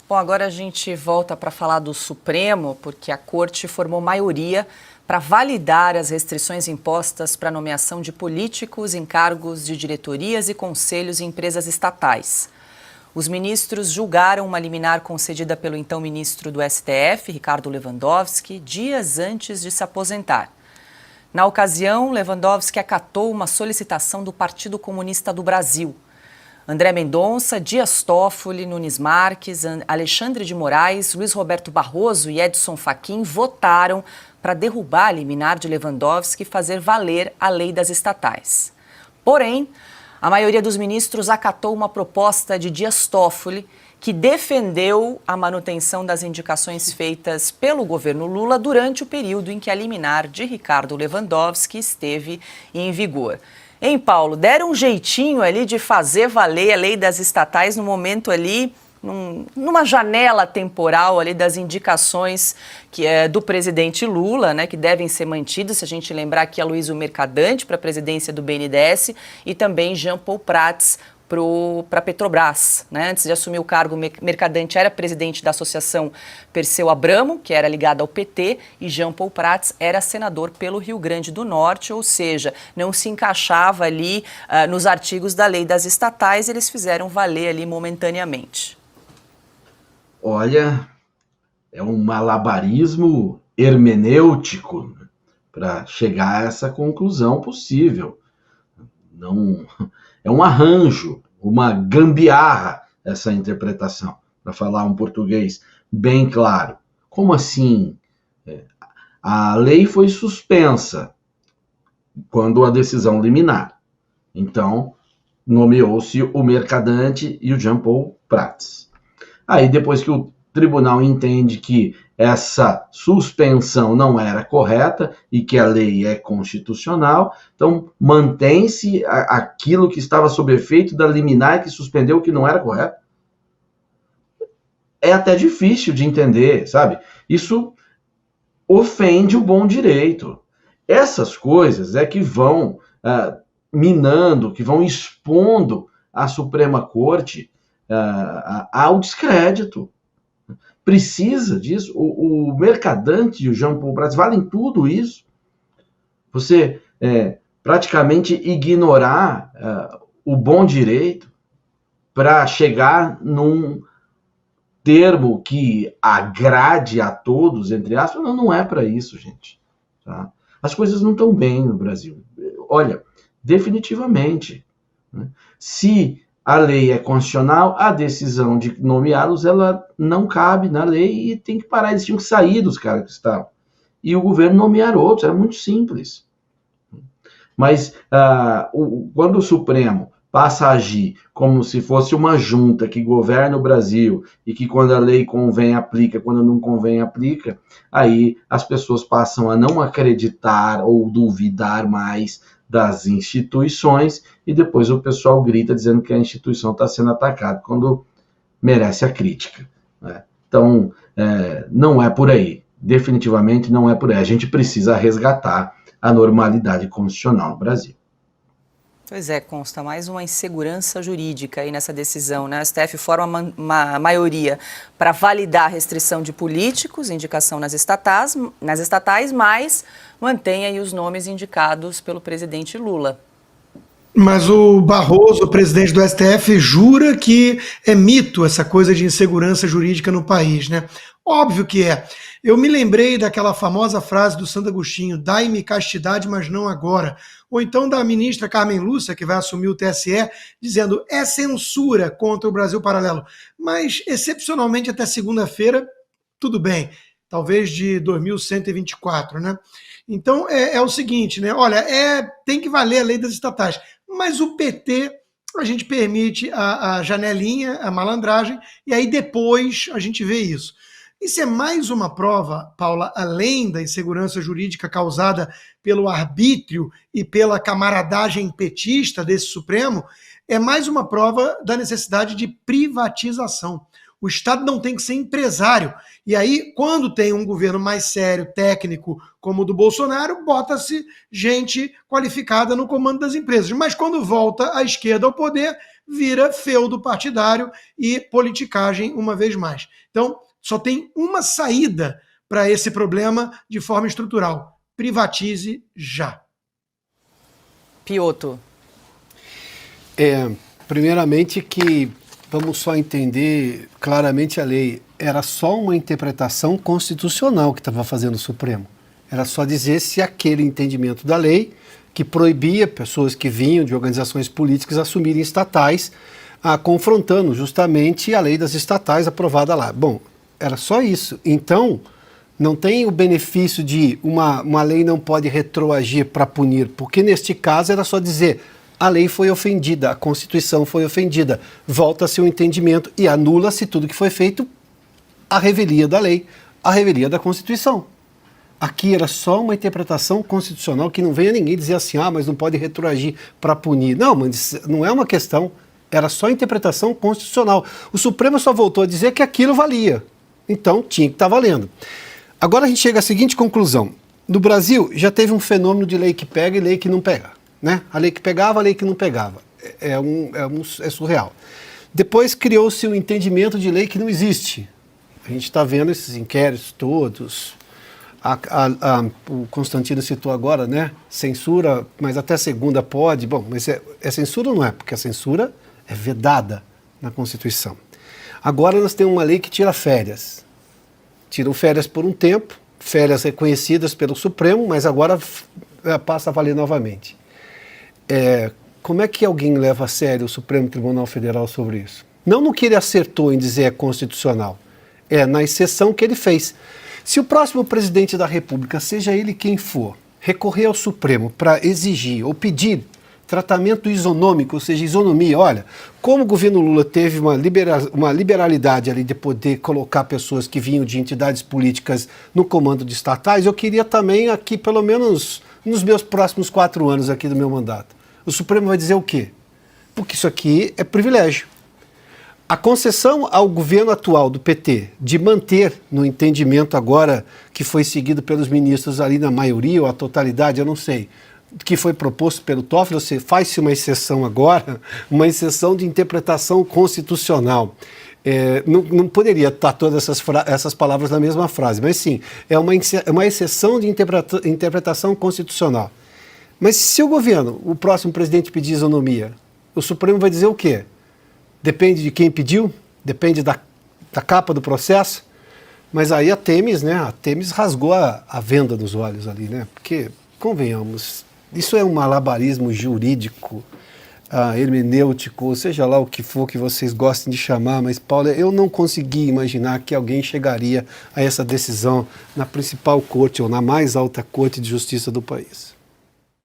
Bom, agora a gente volta para falar do Supremo, porque a Corte formou maioria para validar as restrições impostas para a nomeação de políticos em cargos de diretorias e conselhos em empresas estatais. Os ministros julgaram uma liminar concedida pelo então ministro do STF, Ricardo Lewandowski, dias antes de se aposentar. Na ocasião, Lewandowski acatou uma solicitação do Partido Comunista do Brasil. André Mendonça, Dias Toffoli, Nunes Marques, Alexandre de Moraes, Luiz Roberto Barroso e Edson Fachin votaram para derrubar a liminar de Lewandowski e fazer valer a lei das estatais. Porém, a maioria dos ministros acatou uma proposta de Dias Toffoli, que defendeu a manutenção das indicações feitas pelo governo Lula durante o período em que a liminar de Ricardo Lewandowski esteve em vigor. Hein, Paulo, deram um jeitinho ali de fazer valer a lei das estatais no momento ali, numa janela temporal ali das indicações do presidente Lula, né, que devem ser mantidas, se a gente lembrar que é Aloysio Mercadante para a presidência do BNDES e também Jean Paul Prats para a Petrobras, né? Antes de assumir o cargo, Mercadante era presidente da Associação Perseu Abramo, que era ligada ao PT, e Jean Paul Prats era senador pelo Rio Grande do Norte, ou seja, não se encaixava ali nos artigos da lei das estatais, eles fizeram valer ali momentaneamente. Olha, é um malabarismo hermenêutico para chegar a essa conclusão possível. Não, é um arranjo, uma gambiarra essa interpretação, para falar um português bem claro. Como assim? A lei foi suspensa quando a decisão liminar. Então, nomeou-se o Mercadante e o Jean Paul Prats. Aí, depois que o tribunal entende que essa suspensão não era correta e que a lei é constitucional, então mantém-se aquilo que estava sob efeito da liminar que suspendeu o que não era correto. É até difícil de entender, sabe? Isso ofende o bom direito. Essas coisas é que vão minando, que vão expondo a Suprema Corte ao descrédito. Precisa disso. O Mercadante e o Jean Paul Prats valem tudo isso. Você praticamente ignorar o bom direito para chegar num termo que agrade a todos, entre aspas. Não é para isso, gente. Tá? As coisas não estão bem no Brasil. Olha, definitivamente. Né? Se a lei é constitucional, a decisão de nomeá-los, ela não cabe na lei e tem que parar. Eles tinham que sair dos caras que estavam. E o governo nomear outros, era muito simples. Mas quando o Supremo passa a agir como se fosse uma junta que governa o Brasil e que quando a lei convém aplica, quando não convém aplica, aí as pessoas passam a não acreditar ou duvidar mais das instituições e depois o pessoal grita dizendo que a instituição está sendo atacada quando merece a crítica. Né? Então, não é por aí. Definitivamente não é por aí. A gente precisa resgatar a normalidade constitucional no Brasil. Pois é, consta mais uma insegurança jurídica aí nessa decisão, né? A STF forma uma maioria para validar a restrição de políticos, indicação nas estatais, mas mantém aí os nomes indicados pelo presidente Lula. Mas o Barroso, o presidente do STF, jura que é mito essa coisa de insegurança jurídica no país, né? Óbvio que é. Eu me lembrei daquela famosa frase do Santo Agostinho, dai-me castidade, mas não agora. Ou então da ministra Carmen Lúcia, que vai assumir o TSE, dizendo, é censura contra o Brasil Paralelo. Mas, excepcionalmente, até segunda-feira, tudo bem. Talvez de 2124, né? Então, é o seguinte, né? Olha, tem que valer a lei das estatais. Mas o PT, a gente permite a janelinha, a malandragem, e aí depois a gente vê isso. Isso é mais uma prova, Paula, além da insegurança jurídica causada pelo arbítrio e pela camaradagem petista desse Supremo, é mais uma prova da necessidade de privatização. O Estado não tem que ser empresário. E aí, quando tem um governo mais sério, técnico, como o do Bolsonaro, bota-se gente qualificada no comando das empresas. Mas quando volta a esquerda ao poder, vira feudo partidário e politicagem uma vez mais. Então, só tem uma saída para esse problema de forma estrutural. Privatize já. Piotr. Primeiramente que vamos só entender claramente a lei. Era só uma interpretação constitucional que estava fazendo o Supremo. Era só dizer se aquele entendimento da lei que proibia pessoas que vinham de organizações políticas assumirem estatais, confrontando justamente a lei das estatais aprovada lá. Bom, era só isso. Então, não tem o benefício de uma lei não pode retroagir para punir, porque neste caso era só dizer a lei foi ofendida, a Constituição foi ofendida, volta-se o entendimento e anula-se tudo que foi feito, a revelia da lei, a revelia da Constituição. Aqui era só uma interpretação constitucional, que não venha ninguém dizer assim, mas não pode retroagir para punir. Não, mas não é uma questão, era só interpretação constitucional. O Supremo só voltou a dizer que aquilo valia, então tinha que estar valendo. Agora a gente chega à seguinte conclusão. No Brasil já teve um fenômeno de lei que pega e lei que não pega. Né? A lei que pegava, a lei que não pegava. É surreal. Depois criou-se um entendimento de lei que não existe. A gente está vendo esses inquéritos todos. O Constantino citou agora, né? Censura, mas até segunda pode. Bom, mas é censura ou não é? Porque a censura é vedada na Constituição. Agora nós temos uma lei que tira férias. Tiram férias por um tempo, férias reconhecidas pelo Supremo, mas agora passa a valer novamente. Como é que alguém leva a sério o Supremo Tribunal Federal sobre isso? Não no que ele acertou em dizer é constitucional, é na exceção que ele fez. Se o próximo presidente da República, seja ele quem for, recorrer ao Supremo para exigir ou pedir tratamento isonômico, ou seja, isonomia, olha, como o governo Lula teve uma liberalidade ali de poder colocar pessoas que vinham de entidades políticas no comando de estatais, eu queria também aqui, pelo menos nos meus próximos 4 anos aqui do meu mandato. O Supremo vai dizer o quê? Porque isso aqui é privilégio. A concessão ao governo atual do PT de manter, no entendimento agora que foi seguido pelos ministros ali na maioria ou a totalidade, eu não sei, que foi proposto pelo Toffoli, você faz-se uma exceção agora, uma exceção de interpretação constitucional. Não poderia estar todas essas palavras na mesma frase, mas sim, é uma exceção de interpretação constitucional. Mas se o governo, o próximo presidente pedir isonomia, o Supremo vai dizer o quê? Depende de quem pediu? Depende da capa do processo? Mas aí a Themis rasgou a venda dos olhos ali, né? Porque, convenhamos, isso é um malabarismo jurídico, hermenêutico, seja lá o que for que vocês gostem de chamar, mas, Paulo, eu não consegui imaginar que alguém chegaria a essa decisão na principal corte ou na mais alta corte de justiça do país.